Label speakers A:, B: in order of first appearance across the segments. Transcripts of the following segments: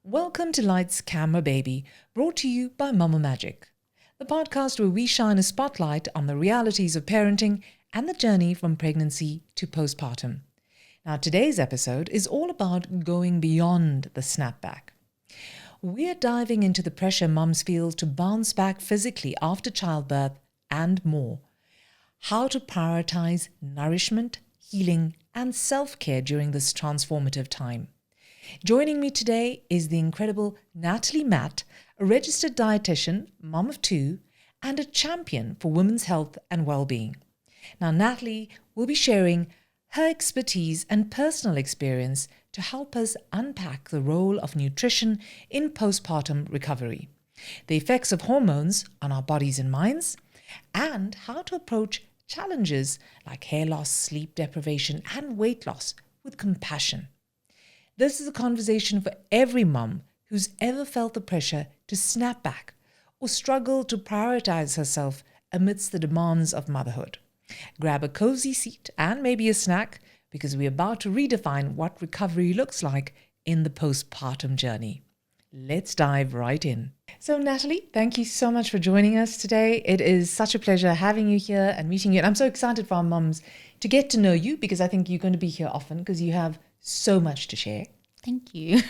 A: Welcome to Lights, Camera, Baby, brought to you by MamaMagic, the podcast where we shine a spotlight on the realities of parenting and the journey from pregnancy to postpartum. Now, today's episode is all about going beyond the snapback. We're diving into the pressure mums feel to bounce back physically after childbirth and more. How to prioritize nourishment, healing, and self-care during this transformative time. Joining me today is the incredible Nathalie Mat, a registered dietitian, mom of two, and a champion for women's health and well-being. Now, Nathalie will be sharing her expertise and personal experience to help us unpack the role of nutrition in postpartum recovery, the effects of hormones on our bodies and minds, and how to approach challenges like hair loss, sleep deprivation, and weight loss with compassion. This is a conversation for every mum who's ever felt the pressure to snap back or struggle to prioritize herself amidst the demands of motherhood. Grab a cozy seat and maybe a snack because we're about to redefine what recovery looks like in the postpartum journey. Let's dive right in. So Nathalie, thank you so much for joining us today. It is such a pleasure having you here and meeting you. And I'm so excited for our mums to get to know you because I think you're going to be here often because you have so much to share.
B: Thank you.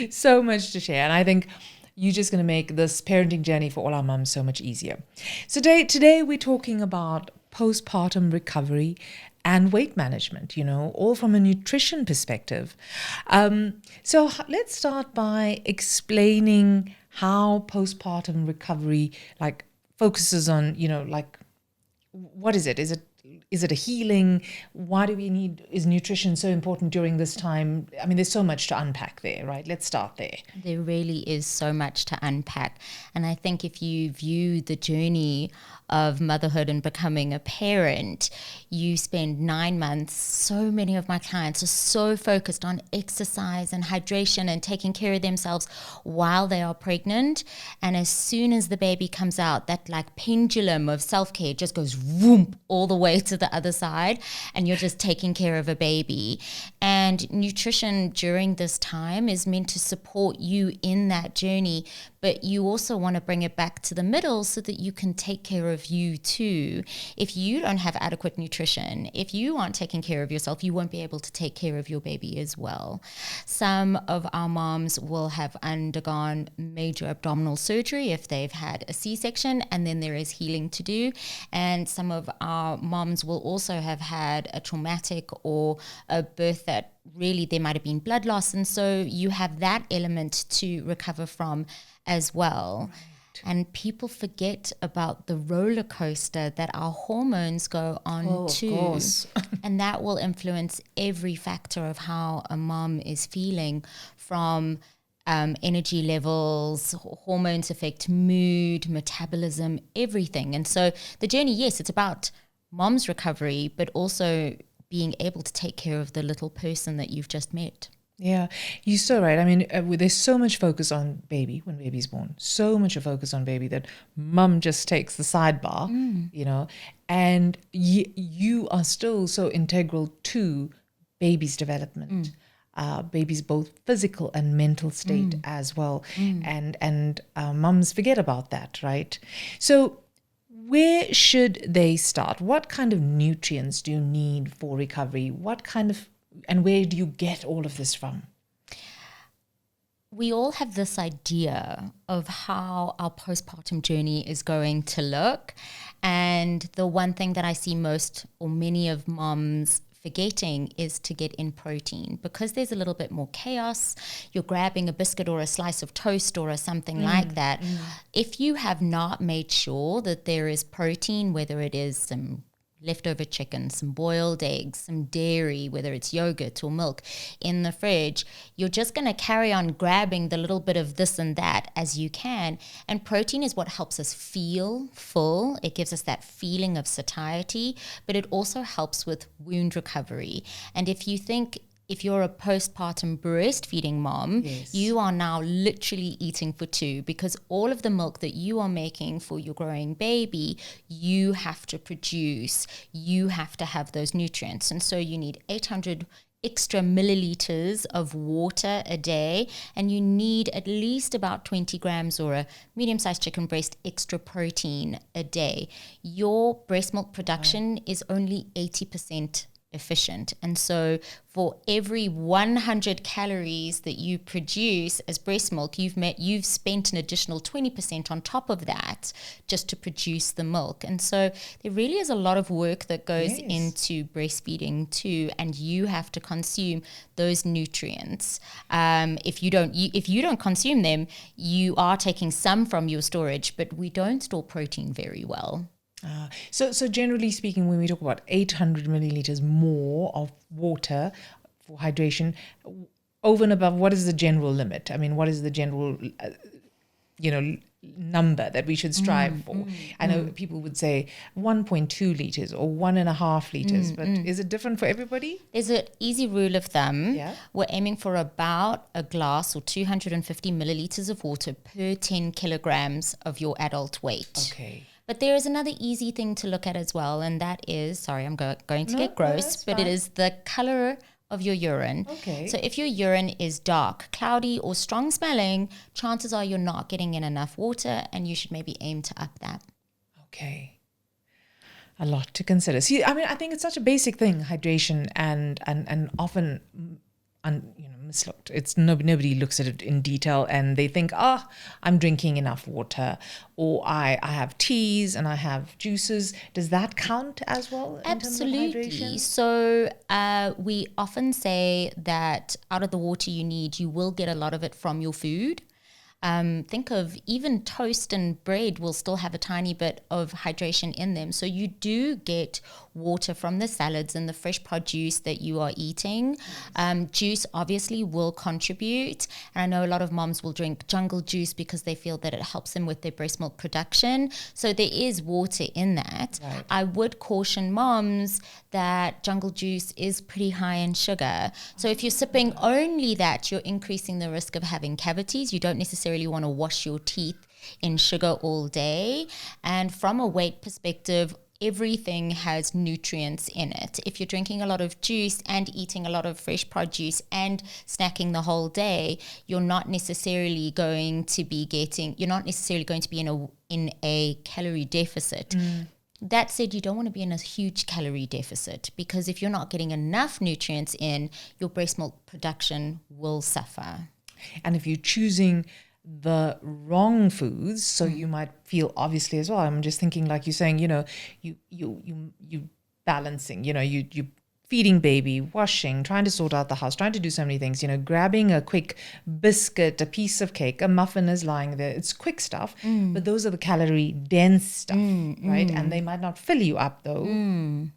A: So much to share. And I think you're just going to make this parenting journey for all our mums so much easier. So today we're talking about postpartum recovery and weight management, all from a nutrition perspective. So let's start by explaining how postpartum recovery focuses on, what is it? Is it a healing? Why do we need, is nutrition so important during this time? I mean, there's so much to unpack there, right? Let's start there.
B: There really is so much to unpack. And I think if you view the journey of motherhood and becoming a parent, you spend 9 months. So many of my clients are so focused on exercise and hydration and taking care of themselves while they are pregnant. And as soon as the baby comes out, that pendulum of self-care just goes whoomp all the way to the other side, and you're just taking care of a baby. And nutrition during this time is meant to support you in that journey, but you also want to bring it back to the middle so that you can take care of you too. If you don't have adequate nutrition, if you aren't taking care of yourself, you won't be able to take care of your baby as well. Some of our moms will have undergone major abdominal surgery if they've had a C-section, and then there is healing to do. And some of our moms will also have had a traumatic or a birth that really there might have been blood loss, and so you have that element to recover from as well. Right. And people forget about the roller coaster that our hormones go on too. Of course. And that will influence every factor of how a mom is feeling, from energy levels, hormones affect mood, metabolism, everything. And so the journey, yes, it's about mom's recovery, but also being able to take care of the little person that you've just met.
A: Yeah, you're so right. I mean, there's so much focus on baby when baby's born, so much of focus on baby that mum just takes the sidebar, and you are still so integral to baby's development, baby's both physical and mental state as well. And mums forget about that, right? So where should they start? What kind of nutrients do you need for recovery? And where do you get all of this from?
B: We all have this idea of how our postpartum journey is going to look. And the one thing that I see most, or many of moms forgetting, is to get in protein, because there's a little bit more chaos. You're grabbing a biscuit or a slice of toast or something like that. If you have not made sure that there is protein, whether it is some leftover chicken, some boiled eggs, some dairy, whether it's yogurt or milk in the fridge, you're just going to carry on grabbing the little bit of this and that as you can. And protein is what helps us feel full. It gives us that feeling of satiety, but it also helps with wound recovery. And if you think if you're a postpartum breastfeeding mom, yes, you are now literally eating for two, because all of the milk that you are making for your growing baby, you have to produce, you have to have those nutrients. And so you need 800 extra milliliters of water a day, and you need at least about 20 grams or a medium-sized chicken breast extra protein a day. Your breast milk production is only 80% efficient. And so for every 100 calories that you produce as breast milk, you've spent an additional 20% on top of that just to produce the milk. And so there really is a lot of work that goes into breastfeeding too, and you have to consume those nutrients. If you don't consume them, you are taking some from your storage, but we don't store protein very well.
A: So generally speaking, when we talk about 800 milliliters more of water for hydration, over and above, what is the general limit? I mean, what is the general, number that we should strive for? I know people would say 1.2 liters or 1.5 liters, but is it different for everybody?
B: There's an easy rule of thumb.
A: Yeah.
B: We're aiming for about a glass or 250 milliliters of water per 10 kilograms of your adult weight.
A: Okay.
B: But there is another easy thing to look at as well, and that is, sorry, I'm going to get gross, but
A: fine.
B: it is the color of your urine.
A: Okay.
B: So if your urine is dark, cloudy, or strong smelling, chances are you're not getting in enough water, and you should maybe aim to up that.
A: Okay. A lot to consider. See, I mean, I think it's such a basic thing, hydration, and often mislooked. It's nobody looks at it in detail, and they think, I'm drinking enough water, or I have teas and I have juices. Does that count as well?
B: Absolutely.
A: In terms of hydration?
B: So we often say that out of the water you need, you will get a lot of it from your food. Think of even toast and bread will still have a tiny bit of hydration in them. So you do get water from the salads and the fresh produce that you are eating. Juice obviously will contribute. And I know a lot of moms will drink jungle juice because they feel that it helps them with their breast milk production. So there is water in that.
A: Right.
B: I would caution moms that jungle juice is pretty high in sugar. So if you're sipping only that, you're increasing the risk of having cavities. You don't necessarily want to wash your teeth in sugar all day. And from a weight perspective, everything has nutrients in it. If you're drinking a lot of juice and eating a lot of fresh produce and snacking the whole day, you're not necessarily going to be in a calorie deficit. That said, you don't want to be in a huge calorie deficit, because if you're not getting enough nutrients in, your breast milk production will suffer.
A: And if you're choosing the wrong foods, so you might feel obviously as well. I'm just thinking, like you're saying, you balancing, you feeding baby, washing, trying to sort out the house, trying to do so many things, grabbing a quick biscuit, a piece of cake, a muffin is lying there. It's quick stuff, but those are the calorie dense stuff, right? And they might not fill you up though.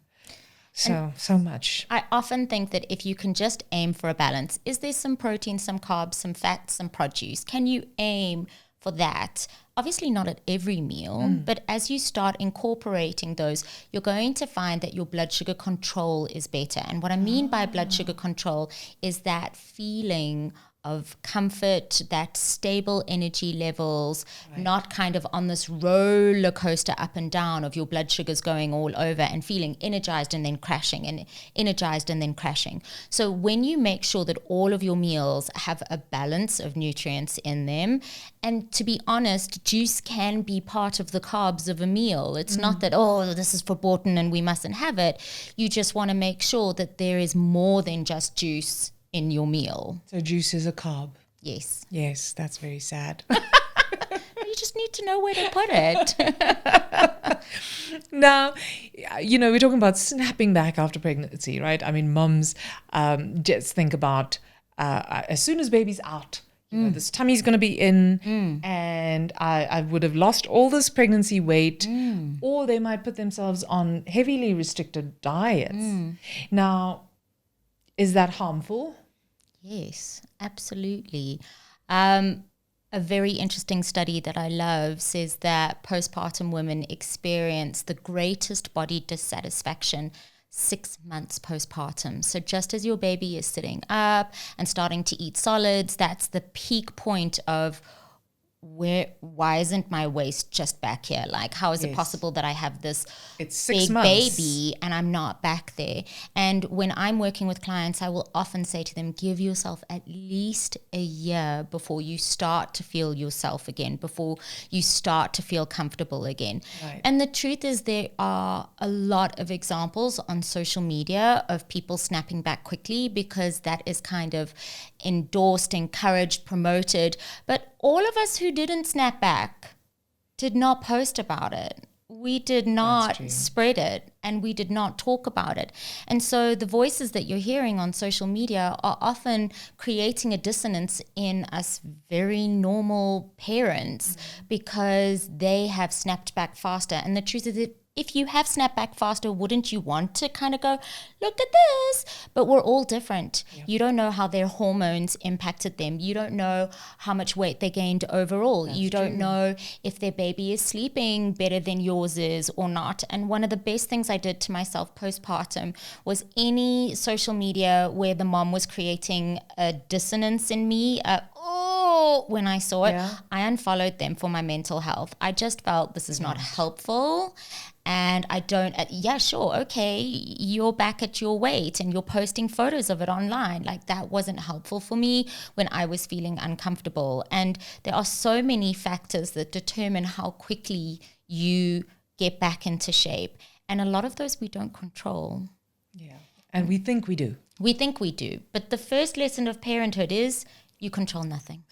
A: So much.
B: I often think that if you can just aim for a balance, is there some protein, some carbs, some fat, some produce? Can you aim for that? Obviously not at every meal, but as you start incorporating those, you're going to find that your blood sugar control is better. And what I mean by blood sugar control is that feeling of comfort, that stable energy levels, not kind of on this roller coaster up and down of your blood sugars going all over and feeling energized and then crashing and energized and then crashing. So when you make sure that all of your meals have a balance of nutrients in them, and to be honest, juice can be part of the carbs of a meal. It's not that, this is verboten and we mustn't have it. You just want to make sure that there is more than just juice in your meal.
A: So juice is a carb.
B: Yes.
A: Yes, that's very sad.
B: You just need to know where to put it.
A: Now, we're talking about snapping back after pregnancy, right? I mean, mums just think about as soon as baby's out, this tummy's going to be in, and I would have lost all this pregnancy weight, or they might put themselves on heavily restricted diets. Now, is that harmful?
B: Yes, absolutely. A very interesting study that I love says that postpartum women experience the greatest body dissatisfaction 6 months postpartum. So just as your baby is sitting up and starting to eat solids, that's the peak point of why isn't my waist just back here? Like, how is it
A: Yes.
B: possible that I have this
A: It's 6
B: big
A: months.
B: baby and I'm not back there? And when I'm working with clients, I will often say to them, give yourself at least a year before you start to feel yourself again, before you start to feel comfortable again.
A: Right.
B: And the truth is, there are a lot of examples on social media of people snapping back quickly because that is kind of endorsed, encouraged, promoted. But all of us who didn't snap back did not post about it. We did not spread it, and we did not talk about it. And so the voices that you're hearing on social media are often creating a dissonance in us very normal parents because they have snapped back faster. And the truth is that if you have snapped back faster, wouldn't you want to kind of go, look at this? But we're all different. Yep. You don't know how their hormones impacted them. You don't know how much weight they gained overall. You don't know if their baby is sleeping better than yours is or not. And one of the best things I did to myself postpartum was any social media where the mom was creating a dissonance in me, when I saw it, I unfollowed them for my mental health. I just felt this is not helpful. And I don't, okay, you're back at your weight and you're posting photos of it online. Like, that wasn't helpful for me when I was feeling uncomfortable. And there are so many factors that determine how quickly you get back into shape. And a lot of those we don't control.
A: Yeah. And we think we do.
B: We think we do. But the first lesson of parenthood is you control nothing.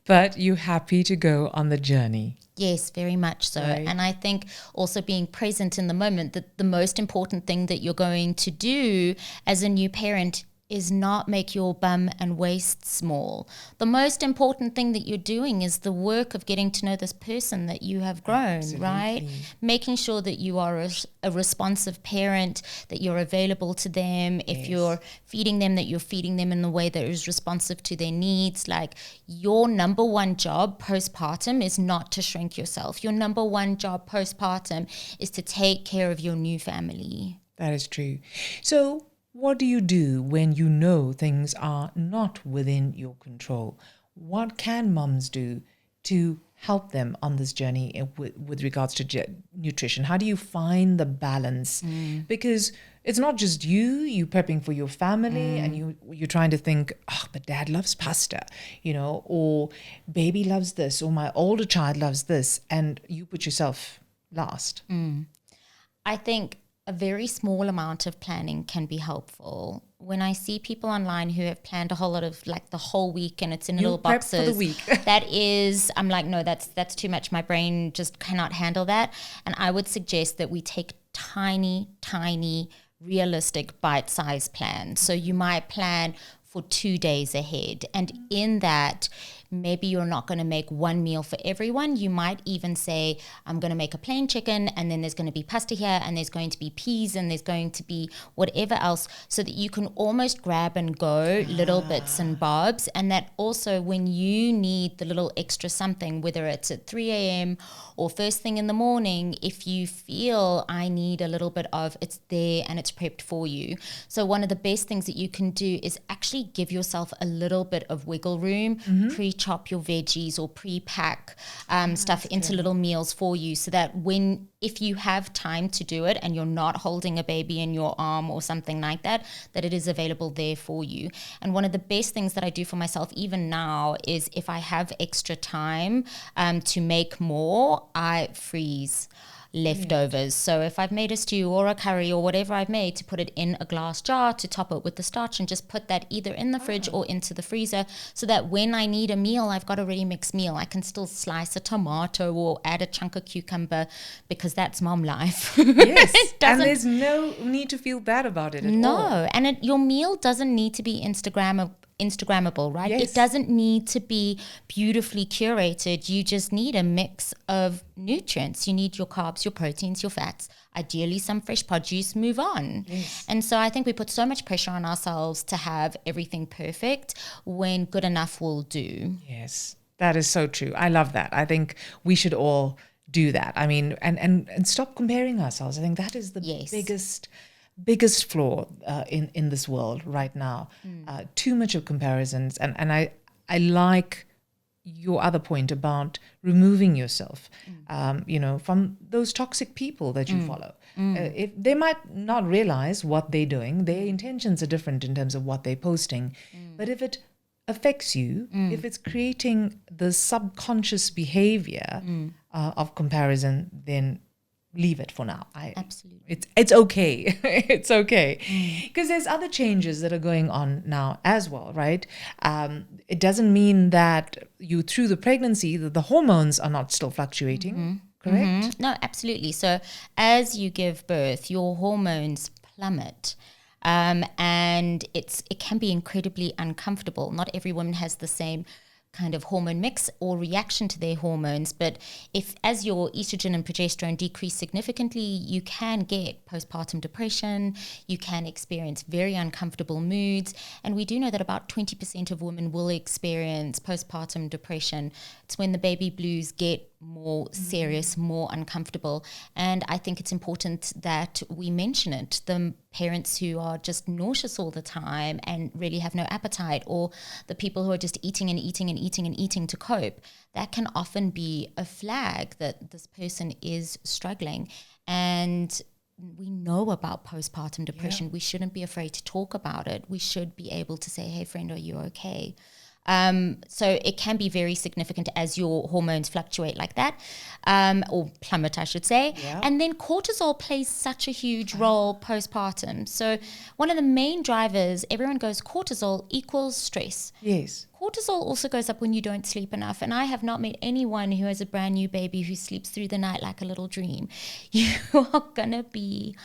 A: But you're happy to go on the journey.
B: Yes, very much so. Right. And I think also being present in the moment, that the most important thing that you're going to do as a new parent is not make your bum and waist small. The most important thing that you're doing is the work of getting to know this person that you have grown, right? Making sure that you are a responsive parent, that you're available to them. If you're feeding them, that you're feeding them in the way that is responsive to their needs. Like, your number one job postpartum is not to shrink yourself. Your number one job postpartum is to take care of your new family.
A: That is true. So, what do you do when you know things are not within your control? What can mums do to help them on this journey with regards to nutrition? How do you find the balance? Because it's not just you prepping for your family and you're trying to think, but dad loves pasta, or baby loves this, or my older child loves this, and you put yourself last.
B: I think a very small amount of planning can be helpful. When I see people online who have planned a whole lot of, like, the whole week and it's in little boxes,
A: for the week.
B: I'm like, no, that's too much. My brain just cannot handle that. And I would suggest that we take tiny, realistic bite-sized plans. So you might plan for 2 days ahead. And in that, maybe you're not going to make one meal for everyone. You might even say, I'm going to make a plain chicken, and then there's going to be pasta here, and there's going to be peas, and there's going to be whatever else, so that you can almost grab and go little bits and bobs. And that also, when you need the little extra something, whether it's at 3 a.m. or first thing in the morning, if you feel I need a little bit of, it's there and it's prepped for you. So one of the best things that you can do is actually give yourself a little bit of wiggle room, pre-chop your veggies or pre-pack stuff into little meals for you, so that if you have time to do it and you're not holding a baby in your arm or something like that, that it is available there for you. And one of the best things that I do for myself even now is, if I have extra time to make more, I freeze leftovers. So if I've made a stew or a curry or whatever I've made, to put it in a glass jar, to top it with the starch, and just put that either in the fridge or into the freezer, so that when I need a meal, I've got a ready mixed meal. I can still slice a tomato or add a chunk of cucumber, because that's mom life.
A: Yes, and there's no need to feel bad about it at all.
B: No, and your meal doesn't need to be Instagrammable, right?
A: Yes.
B: It doesn't need to be beautifully curated. You just need a mix of nutrients. You need your carbs, your proteins, your fats, ideally some fresh produce, move on.
A: Yes.
B: And so I think we put so much pressure on ourselves to have everything perfect, when good enough will do.
A: Yes, that is so true. I love that. I think we should all do that. I mean, and stop comparing ourselves. I think that is the biggest flaw in this world right now. Too much of comparisons, and I like your other point about removing yourself, from those toxic people that you follow. If they might not realize what they're doing, their intentions are different in terms of what they're posting. But if it affects you, if it's creating the subconscious behavior of comparison, then leave it for now.
B: Absolutely.
A: It's okay. It's okay. Because there's other changes that are going on now as well, right? It doesn't mean that you, through the pregnancy, that the hormones are not still fluctuating, correct?
B: No, absolutely. So as you give birth, your hormones plummet. And it can be incredibly uncomfortable. Not every woman has the same kind of hormone mix or reaction to their hormones, but as your estrogen and progesterone decrease significantly, you can get postpartum depression, you can experience very uncomfortable moods, and we do know that about 20% of women will experience postpartum depression. It's when the baby blues get more serious, more uncomfortable. And I think it's important that we mention it. The parents who are just nauseous all the time and really have no appetite, or the people who are just eating and eating and eating and eating to cope, that can often be a flag that this person is struggling. And we know about postpartum depression. We shouldn't be afraid to talk about it. We should be able to say, hey friend, are you okay? So it can be very significant as your hormones fluctuate like that, or plummet, I should say.
A: Yeah.
B: And then cortisol plays such a huge role postpartum. So one of the main drivers, everyone goes cortisol equals stress.
A: Yes.
B: Cortisol also goes up when you don't sleep enough. And I have not met anyone who has a brand new baby who sleeps through the night like a little dream. You are going to be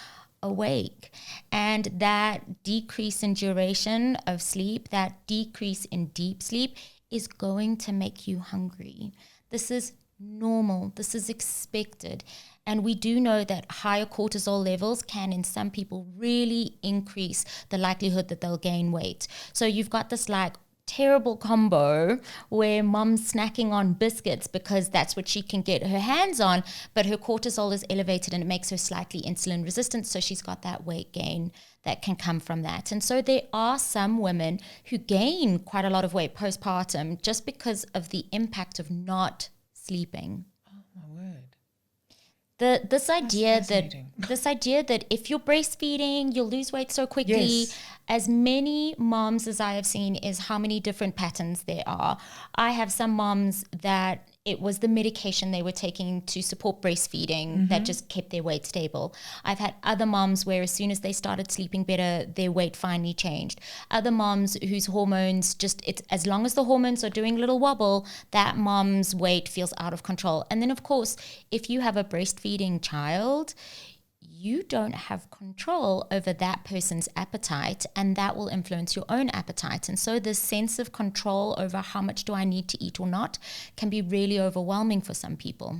B: awake, and that decrease in duration of sleep, that decrease in deep sleep is going to make you hungry. This is normal. This is expected. And we do know that higher cortisol levels can, in some people, really increase the likelihood that they'll gain weight. So you've got this terrible combo where mom's snacking on biscuits because that's what she can get her hands on, but her cortisol is elevated and it makes her slightly insulin resistant, so she's got that weight gain that can come from that. And so there are some women who gain quite a lot of weight postpartum just because of the impact of not sleeping.
A: Oh my word.
B: This idea that if you're breastfeeding, you'll lose weight so quickly.
A: Yes.
B: As many moms as I have seen is how many different patterns there are. I have some moms that it was the medication they were taking to support breastfeeding that just kept their weight stable. I've had other moms where as soon as they started sleeping better, their weight finally changed. Other moms whose hormones it's as long as the hormones are doing a little wobble, that mom's weight feels out of control. And then of course, if you have a breastfeeding child, you don't have control over that person's appetite, and that will influence your own appetite. And so this sense of control over how much do I need to eat or not can be really overwhelming for some people.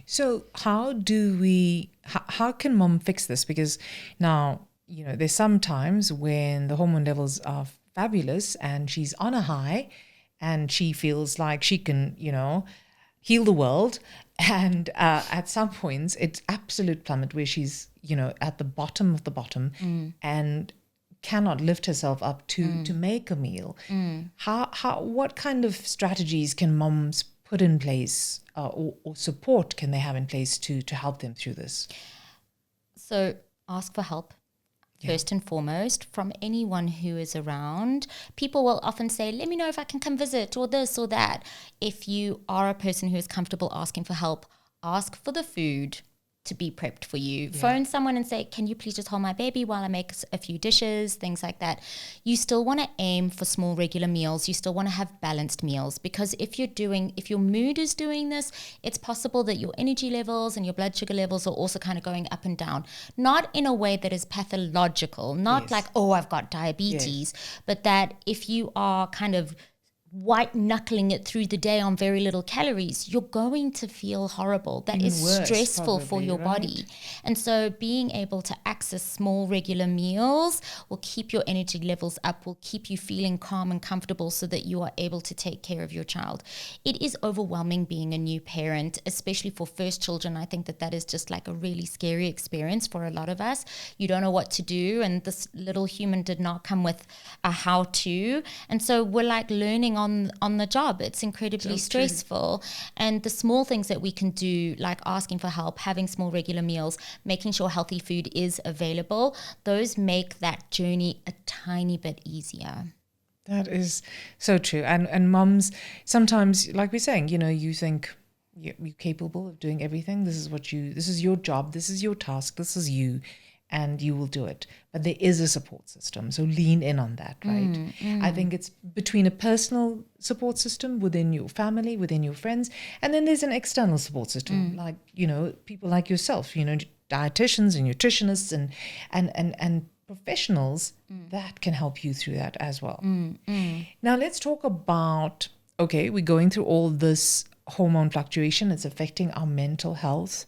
A: So how can mom fix this? Because now, there's some times when the hormone levels are fabulous and she's on a high and she feels like she can, heal the world. And at some points, it's absolute plummet where she's, at the bottom of the bottom and cannot lift herself up to make a meal. What kind of strategies can moms put in place or support can they have in place to help them through this?
B: So ask for help. First and foremost, from anyone who is around. People will often say, let me know if I can come visit or this or that. If you are a person who is comfortable asking for help, ask for the food to be prepped for you. Yeah. Phone someone and say, can you please just hold my baby while I make a few dishes, things like that. You still want to aim for small regular meals. You still want to have balanced meals, because if your mood is doing this, it's possible that your energy levels and your blood sugar levels are also kind of going up and down. Not in a way that is pathological, not like, oh, I've got diabetes, but that if you are kind of white knuckling it through the day on very little calories, you're going to feel horrible. That is stressful for your body. And so being able to access small regular meals will keep your energy levels up, will keep you feeling calm and comfortable so that you are able to take care of your child. It is overwhelming being a new parent, especially for first children. I think that is just like a really scary experience for a lot of us. You don't know what to do, and this little human did not come with a how-to. And so we're like learning on on the job. It's incredibly stressful. And the small things that we can do, like asking for help, having small regular meals, making sure healthy food is available, those make that journey a tiny bit easier.
A: That is so true. And mums, sometimes, like we're saying, you think you're capable of doing everything. This is your job. This is your task. This is you, and you will do it. But there is a support system. So lean in on that, right? I think it's between a personal support system within your family, within your friends, and then there's an external support system, like, people like yourself, dietitians and nutritionists and professionals that can help you through that as well. Now let's talk about, okay, we're going through all this hormone fluctuation. It's affecting our mental health.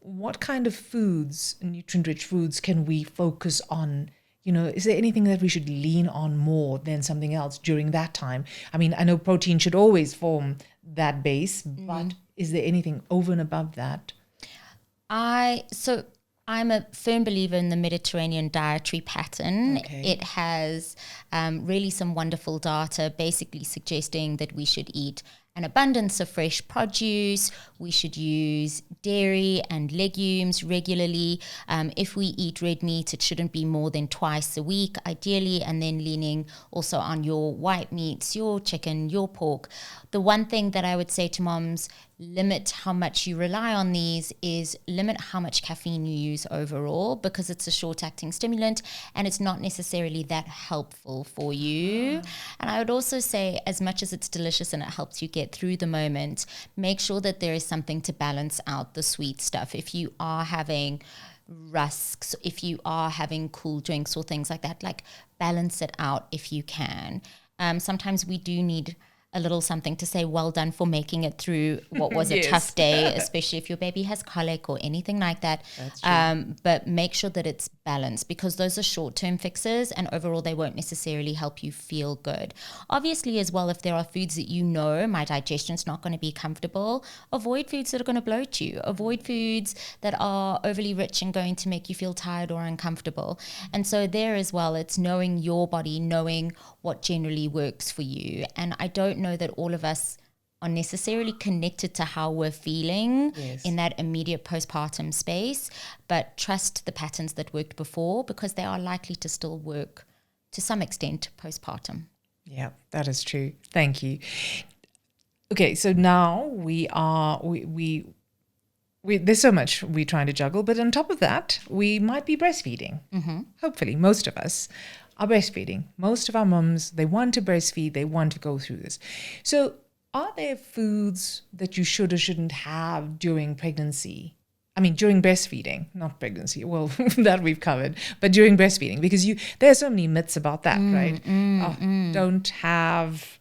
A: What kind of foods, nutrient-rich foods, can we focus on? Is there anything that we should lean on more than something else during that time? I mean, I know protein should always form that base, but is there anything over and above that?
B: I'm a firm believer in the Mediterranean dietary pattern.
A: Okay.
B: It has really some wonderful data basically suggesting that we should eat an abundance of fresh produce. We should use dairy and legumes regularly. If we eat red meat, it shouldn't be more than twice a week, ideally, and then leaning also on your white meats, your chicken, your pork. The one thing that I would say to moms, limit how much you rely on these, is limit how much caffeine you use overall, because it's a short-acting stimulant and it's not necessarily that helpful for you. And I would also say, as much as it's delicious and it helps you get through the moment, make sure that there is something to balance out the sweet stuff. If you are having rusks, if you are having cool drinks or things like that, like balance it out if you can. Sometimes we do need a little something to say, well done for making it through what was a tough day, especially if your baby has colic or anything like that.
A: That's true.
B: But make sure that it's balanced, because those are short-term fixes and overall they won't necessarily help you feel good. Obviously as well, if there are foods that my digestion's not going to be comfortable, avoid foods that are going to bloat you. Avoid foods that are overly rich and going to make you feel tired or uncomfortable. And so there as well, it's knowing your body, knowing what generally works for you. And I don't know that all of us are necessarily connected to how we're feeling in that immediate postpartum space, but trust the patterns that worked before, because they are likely to still work to some extent postpartum.
A: Yeah, that is true. Thank you. Okay, so now we there's so much we're trying to juggle, but on top of that, we might be breastfeeding. Hopefully, most of us are breastfeeding. Most of our mums, they want to breastfeed, they want to go through this. So are there foods that you should or shouldn't have during pregnancy? I mean, during breastfeeding, not pregnancy. Well, that we've covered, but during breastfeeding, because there are so many myths about that, right? Don't have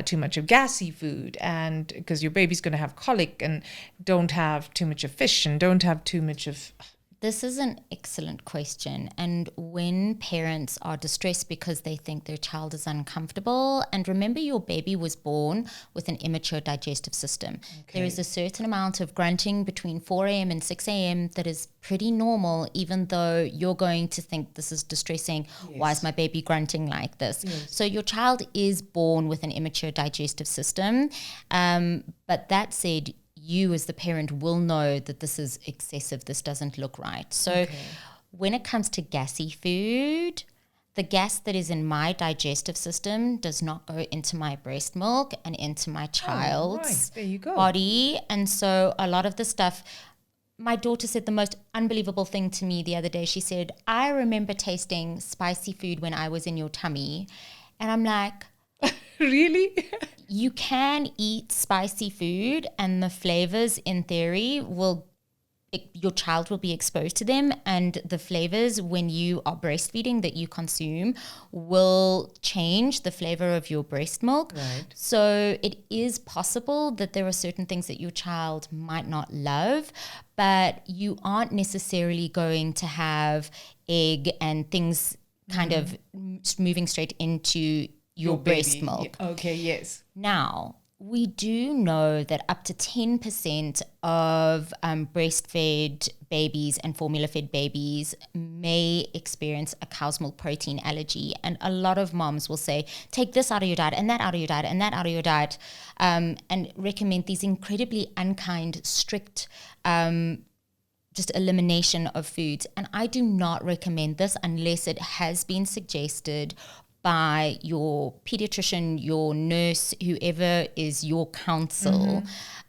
A: too much of gassy food, and because your baby's going to have colic, and don't have too much of fish, and don't have too much of...
B: This is an excellent question. And when parents are distressed because they think their child is uncomfortable, and remember, your baby was born with an immature digestive system. Okay. There is a certain amount of grunting between 4 a.m. and 6 a.m. that is pretty normal, even though you're going to think this is distressing. Yes. Why is my baby grunting like this? Yes. So your child is born with an immature digestive system. But that said, you as the parent will know that this is excessive, this doesn't look right. So when it comes to gassy food, the gas that is in my digestive system does not go into my breast milk and into my child's body. And so a lot of the stuff, my daughter said the most unbelievable thing to me the other day. She said, I remember tasting spicy food when I was in your tummy. And I'm like...
A: Really?
B: You can eat spicy food and the flavors, in theory, your child will be exposed to them, and the flavors when you are breastfeeding that you consume will change the flavor of your breast milk.
A: Right.
B: So it is possible that there are certain things that your child might not love, but you aren't necessarily going to have egg and things kind of moving straight into your breast milk.
A: Okay, yes.
B: Now, We do know that up to 10% of breastfed babies and formula-fed babies may experience a cow's milk protein allergy. And a lot of moms will say, take this out of your diet and that out of your diet and that out of your diet, and recommend these incredibly unkind, strict just elimination of foods. And I do not recommend this unless it has been suggested by your pediatrician, your nurse, whoever is your counsel,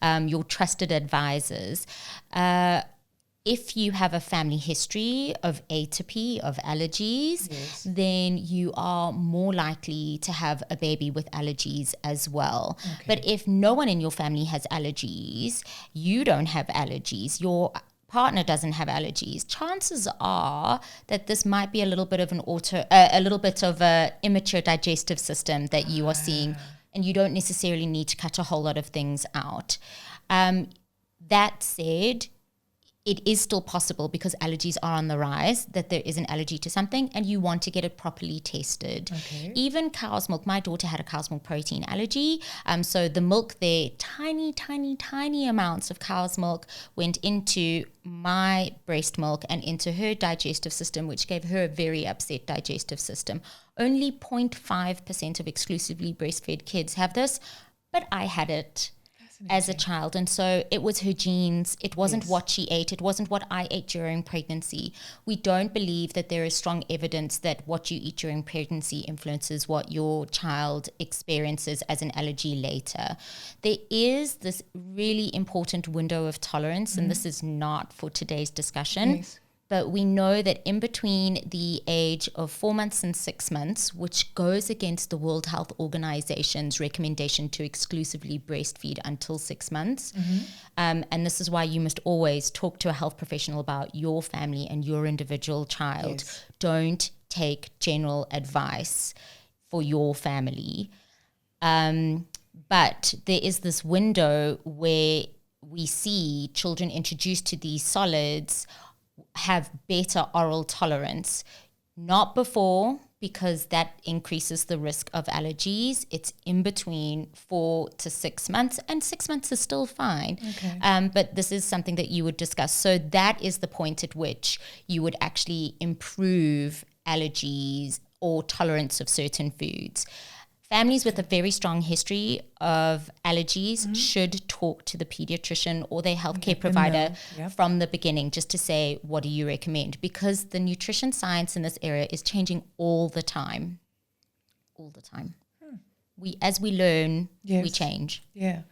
B: your trusted advisors. If you have a family history of atopy, of allergies, then you are more likely to have a baby with allergies as well. Okay. But if no one in your family has allergies, you don't have allergies, your partner doesn't have allergies, chances are that this might be a little bit of a immature digestive system that you are seeing, and you don't necessarily need to cut a whole lot of things out. That said, it is still possible, because allergies are on the rise, that there is an allergy to something and you want to get it properly tested. Okay. Even cow's milk, my daughter had a cow's milk protein allergy. So the milk there, tiny amounts of cow's milk went into my breast milk and into her digestive system, which gave her a very upset digestive system. Only 0.5% of exclusively breastfed kids have this, but I had it as a child. And so it was her genes. It wasn't what she ate. It wasn't what I ate during pregnancy. We don't believe that there is strong evidence that what you eat during pregnancy influences what your child experiences as an allergy later. There is this really important window of tolerance, and this is not for today's discussion. But we know that in between the age of 4 months and 6 months, which goes against the World Health Organization's recommendation to exclusively breastfeed until 6 months, and this is why you must always talk to a health professional about your family and your individual child. Don't take general advice for your family. But there is this window where we see children introduced to these solids have better oral tolerance. Not before, because that increases the risk of allergies. It's in between 4 to 6 months, and 6 months is still fine. Okay. But this is something that you would discuss. So that is the point at which you would actually improve allergies or tolerance of certain foods. Families with a very strong history of allergies should talk to the pediatrician or their healthcare provider from the beginning, just to say, what do you recommend? Because the nutrition science in this area is changing all the time. All the time. As we learn, we change.
A: Yeah.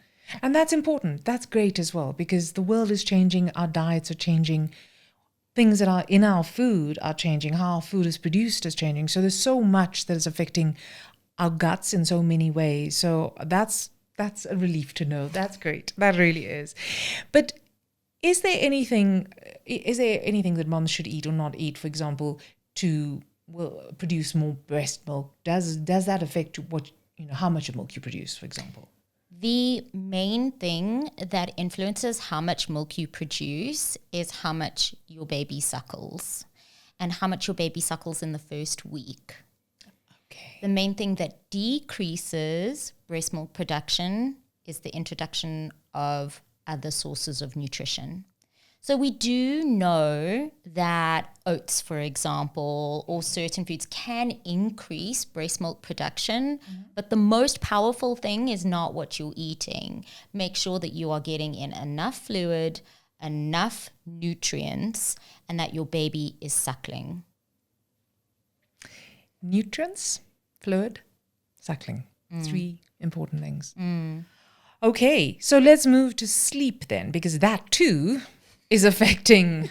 A: And that's important. That's great as well, because the world is changing, our diets are changing, things that are in our food are changing, how our food is produced is changing. So there's so much that is affecting our guts in so many ways. So that's a relief to know. That's great. That really is. But is there anything that moms should eat or not eat, for example, to produce more breast milk? Does that affect how much milk you produce, for example?
B: The main thing that influences how much milk you produce is how much your baby suckles, and how much your baby suckles in the first week. The main thing that decreases breast milk production is the introduction of other sources of nutrition. So we do know that oats, for example, or certain foods can increase breast milk production, but the most powerful thing is not what you're eating. Make sure that you are getting in enough fluid, enough nutrients, and that your baby is suckling.
A: Nutrients, fluid, suckling. 3 important things. Okay, so let's move to sleep then, because that too is affecting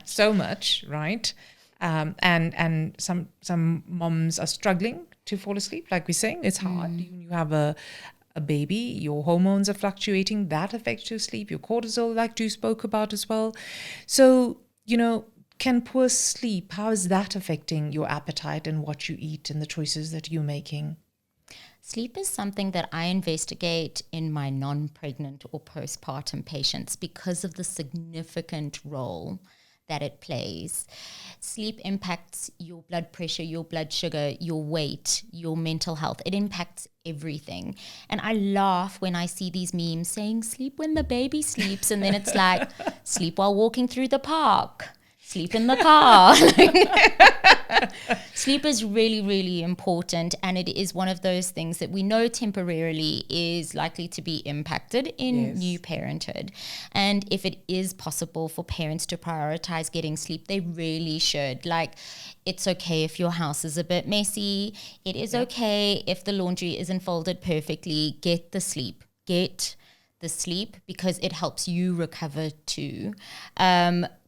A: so much, right? And some moms are struggling to fall asleep. Like we're saying, it's hard. You have a baby, your hormones are fluctuating. That affects your sleep. Your cortisol, like you spoke about as well. So, can poor sleep, how is that affecting your appetite and what you eat and the choices that you're making?
B: Sleep is something that I investigate in my non-pregnant or postpartum patients because of the significant role that it plays. Sleep impacts your blood pressure, your blood sugar, your weight, your mental health. It impacts everything. And I laugh when I see these memes saying sleep when the baby sleeps, and then it's like sleep while walking through the park, sleep in the car. Sleep is really, really important, and it is one of those things that we know temporarily is likely to be impacted in new parenthood. And if it is possible for parents to prioritize getting sleep, they really should. Like, it's okay if your house is a bit messy. It is okay if the laundry isn't folded perfectly. Get the sleep. Get the sleep, because it helps you recover too.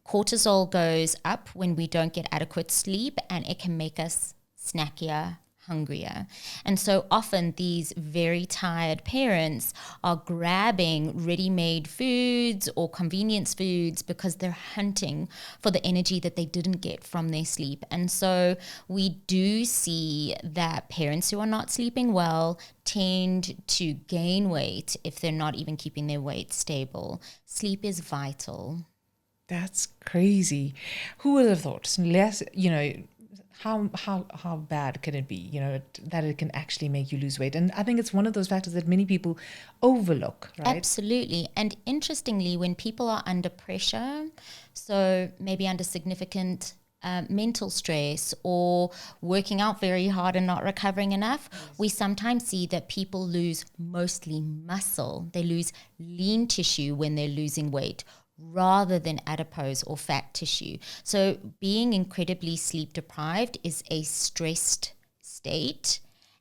B: Cortisol goes up when we don't get adequate sleep, and it can make us snackier, hungrier. And so often these very tired parents are grabbing ready-made foods or convenience foods because they're hunting for the energy that they didn't get from their sleep. And so we do see that parents who are not sleeping well tend to gain weight if they're not even keeping their weight stable. Sleep is vital.
A: That's crazy. Who would have thought? Less, how bad can it be? That it can actually make you lose weight. And I think it's one of those factors that many people overlook, right?
B: Absolutely. And interestingly, when people are under pressure, so maybe under significant mental stress or working out very hard and not recovering enough, we sometimes see that people lose mostly muscle. They lose lean tissue when they're losing weight, rather than adipose or fat tissue. So being incredibly sleep deprived is a stressed state.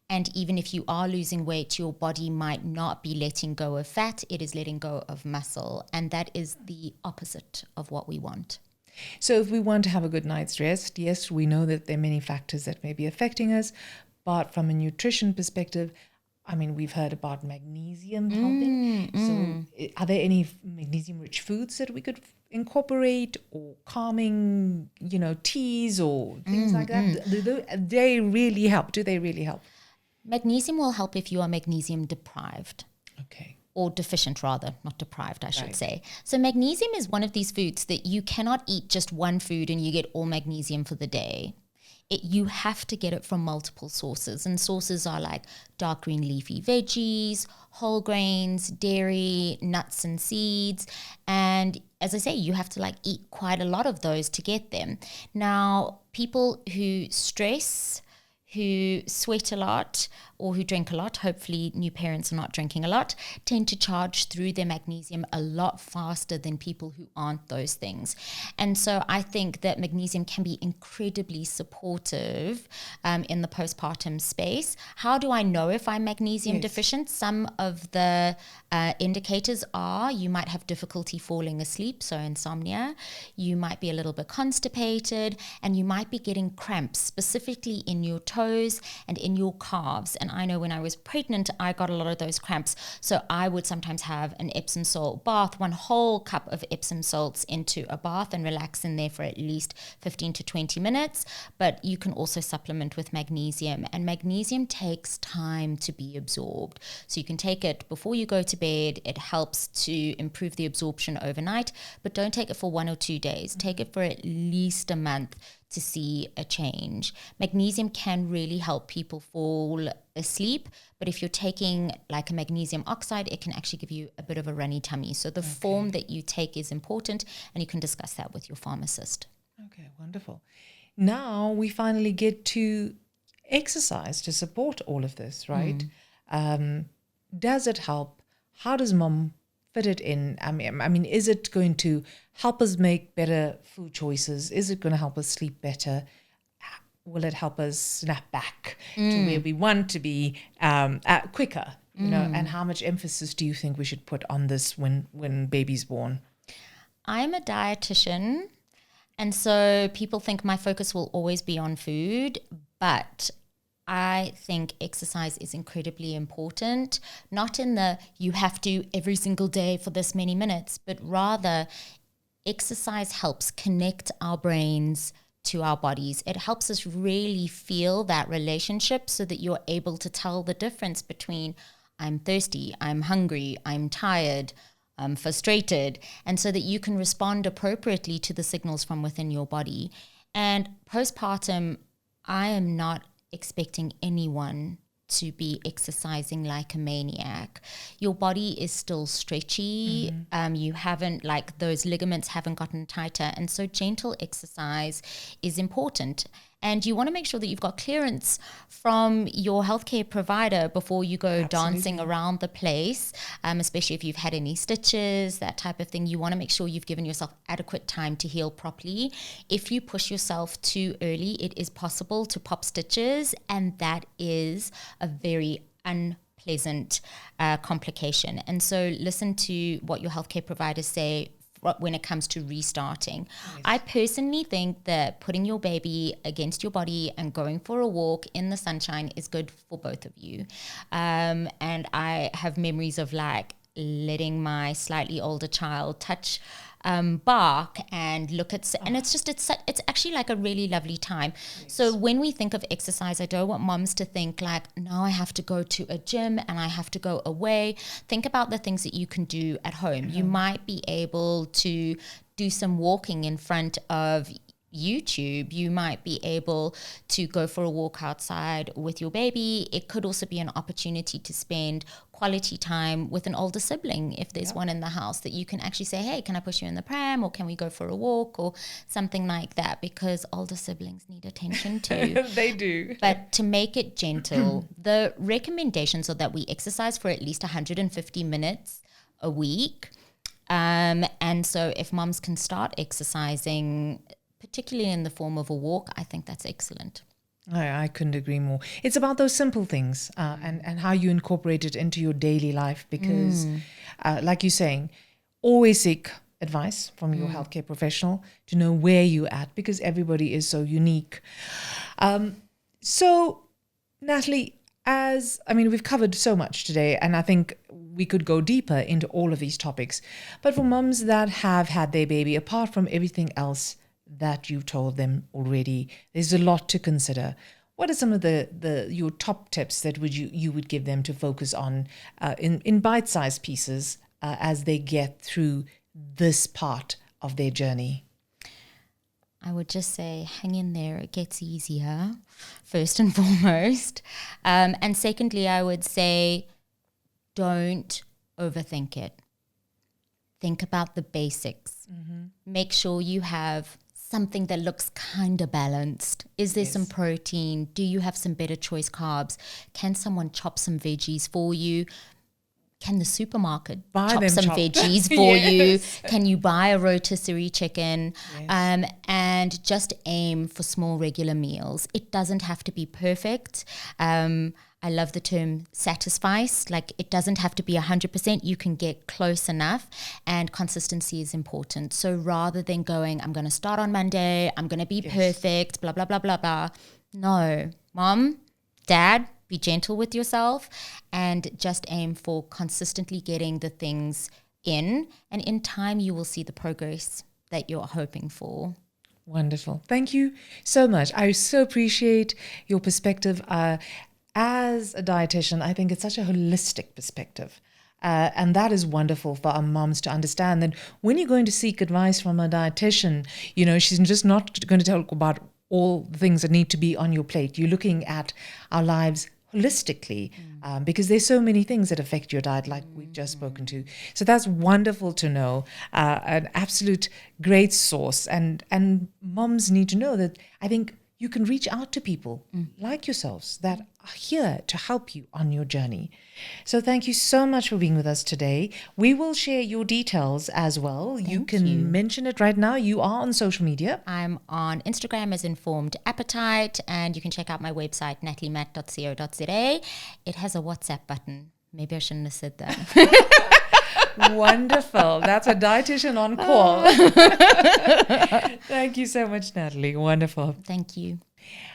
B: And even if you are losing weight, your body might not be letting go of fat, it is letting go of muscle. And that is the opposite of what we want.
A: So if we want to have a good night's rest, yes, we know that there are many factors that may be affecting us, but from a nutrition perspective, I mean, we've heard about magnesium helping. So are there any magnesium-rich foods that we could incorporate, or calming, teas or things like that? Do they really help? Do they really help?
B: Magnesium will help if you are magnesium deprived.
A: Okay.
B: Or deficient rather, not deprived, I should say. So magnesium is one of these foods that you cannot eat just one food and you get all magnesium for the day. You have to get it from multiple sources, and sources are like dark green leafy veggies, whole grains, dairy, nuts and seeds. And as I say, you have to eat quite a lot of those to get them. Now, people who stress, who sweat a lot, or who drink a lot, hopefully new parents are not drinking a lot, tend to charge through their magnesium a lot faster than people who aren't those things. And so I think that magnesium can be incredibly supportive in the postpartum space. How do I know if I'm magnesium deficient? Some of the indicators are you might have difficulty falling asleep, so insomnia. You might be a little bit constipated, and you might be getting cramps, specifically in your toes and in your calves. And I know when I was pregnant, I got a lot of those cramps. So I would sometimes have an Epsom salt bath, 1 whole cup of Epsom salts into a bath, and relax in there for at least 15 to 20 minutes. But you can also supplement with magnesium, and magnesium takes time to be absorbed. So you can take it before you go to bed. It helps to improve the absorption overnight, but don't take it for 1 or 2 days. Take it for at least a month to see a change. Magnesium can really help people fall asleep, but if you're taking like a magnesium oxide, it can actually give you a bit of a runny tummy. So the form that you take is important, and you can discuss that with your pharmacist.
A: Okay, wonderful. Now we finally get to exercise to support all of this, right? Does it help? How does mom fit it in? I mean, is it going to help us make better food choices? Is it going to help us sleep better? Will it help us snap back to where we want to be quicker? And how much emphasis do you think we should put on this when baby's born?
B: I'm a dietitian, and so people think my focus will always be on food, but I think exercise is incredibly important, not in the you have to every single day for this many minutes, but rather exercise helps connect our brains to our bodies. It helps us really feel that relationship so that you're able to tell the difference between I'm thirsty, I'm hungry, I'm tired, frustrated, and so that you can respond appropriately to the signals from within your body. And postpartum, I am not expecting anyone to be exercising like a maniac. Your body is still stretchy. You haven't, like, those ligaments haven't gotten tighter. And so gentle exercise is important. And you want to make sure that you've got clearance from your healthcare provider before you go dancing around the place, especially if you've had any stitches, that type of thing. You want to make sure you've given yourself adequate time to heal properly. If you push yourself too early, it is possible to pop stitches, and that is a very unpleasant complication. And so listen to what your healthcare providers say when it comes to restarting. Yes. I personally think that putting your baby against your body and going for a walk in the sunshine is good for both of you. And I have memories of, like, letting my slightly older child touch bark and look at, and it's actually like a really lovely time. Yes. So when we think of exercise, I don't want moms to think like, now I have to go to a gym and I have to go away. Think about the things that you can do at home. You might be able to do some walking in front of YouTube. You might be able to go for a walk outside with your baby. It could also be an opportunity to spend quality time with an older sibling if there's one in the house, that you can actually say, hey, can I push you in the pram, or can we go for a walk, or something like that, because older siblings need attention too.
A: They do.
B: But to make it gentle, the recommendations are that we exercise for at least 150 minutes a week. And so if moms can start exercising, particularly in the form of a walk, I think that's excellent.
A: I couldn't agree more. It's about those simple things and how you incorporate it into your daily life, because like you're saying, always seek advice from your healthcare professional to know where you're at, because everybody is so unique. So, Nathalie, we've covered so much today, and I think we could go deeper into all of these topics. But for mums that have had their baby, apart from everything else that you told them already, there's a lot to consider. What are some of your top tips that you would give them to focus on in bite-sized pieces as they get through this part of their journey?
B: I would just say, hang in there. It gets easier, first and foremost. And secondly, I would say, don't overthink it. Think about the basics. Make sure you have something that looks kind of balanced. Is there some protein? Do you have some better choice carbs? Can someone chop some veggies for you? Can the supermarket chop some veggies for you? Can you buy a rotisserie chicken? Yes. And just aim for small regular meals. It doesn't have to be perfect. I love the term satisfice. Like, it doesn't have to be 100%. You can get close enough, and consistency is important. So rather than going, I'm going to start on Monday, I'm going to be perfect, blah, blah, blah, blah, blah. No, mom, dad, be gentle with yourself and just aim for consistently getting the things in. And in time, you will see the progress that you're hoping for.
A: Wonderful. Thank you so much. I so appreciate your perspective. As a dietitian, I think it's such a holistic perspective. And that is wonderful for our moms to understand that when you're going to seek advice from a dietitian, she's just not going to tell about all the things that need to be on your plate. You're looking at our lives holistically, because there's so many things that affect your diet, like we've just spoken to. So that's wonderful to know, an absolute great source. And moms need to know that, I think, you can reach out to people like yourselves that are here to help you on your journey. So thank you so much for being with us today. We will share your details as well. You can mention it right now. You are on social media.
B: I'm on Instagram as Informed Appetite, and you can check out my website, nataliemat.co.za. It has a WhatsApp button. Maybe I shouldn't have said that.
A: Wonderful. That's a dietitian on call. Thank you so much, Nathalie. Wonderful.
B: Thank you.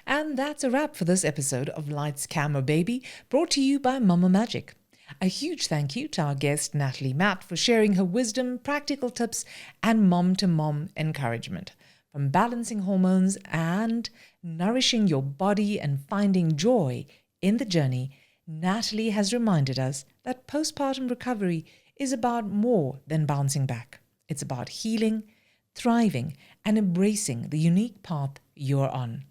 A: And that's a wrap for this episode of Lights, Camera, Baby, brought to you by MamaMagic. A huge thank you to our guest, Nathalie Mat, for sharing her wisdom, practical tips, and mom-to-mom encouragement. From balancing hormones and nourishing your body and finding joy in the journey, Nathalie has reminded us that postpartum recovery is about more than bouncing back. It's about healing, thriving, and embracing the unique path you're on.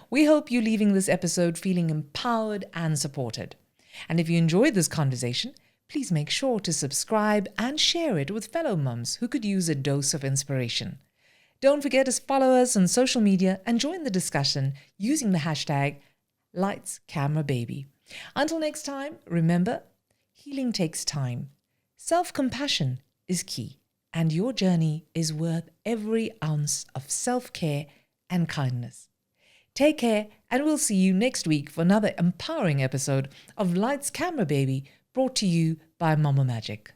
A: We hope you're leaving this episode feeling empowered and supported. And if you enjoyed this conversation, please make sure to subscribe and share it with fellow mums who could use a dose of inspiration. Don't forget to follow us on social media and join the discussion using the hashtag #LightsCameraBaby. Until next time, remember, healing takes time. Self-compassion is key, and your journey is worth every ounce of self-care and kindness. Take care, and we'll see you next week for another empowering episode of Lights Camera Baby, brought to you by MamaMagic.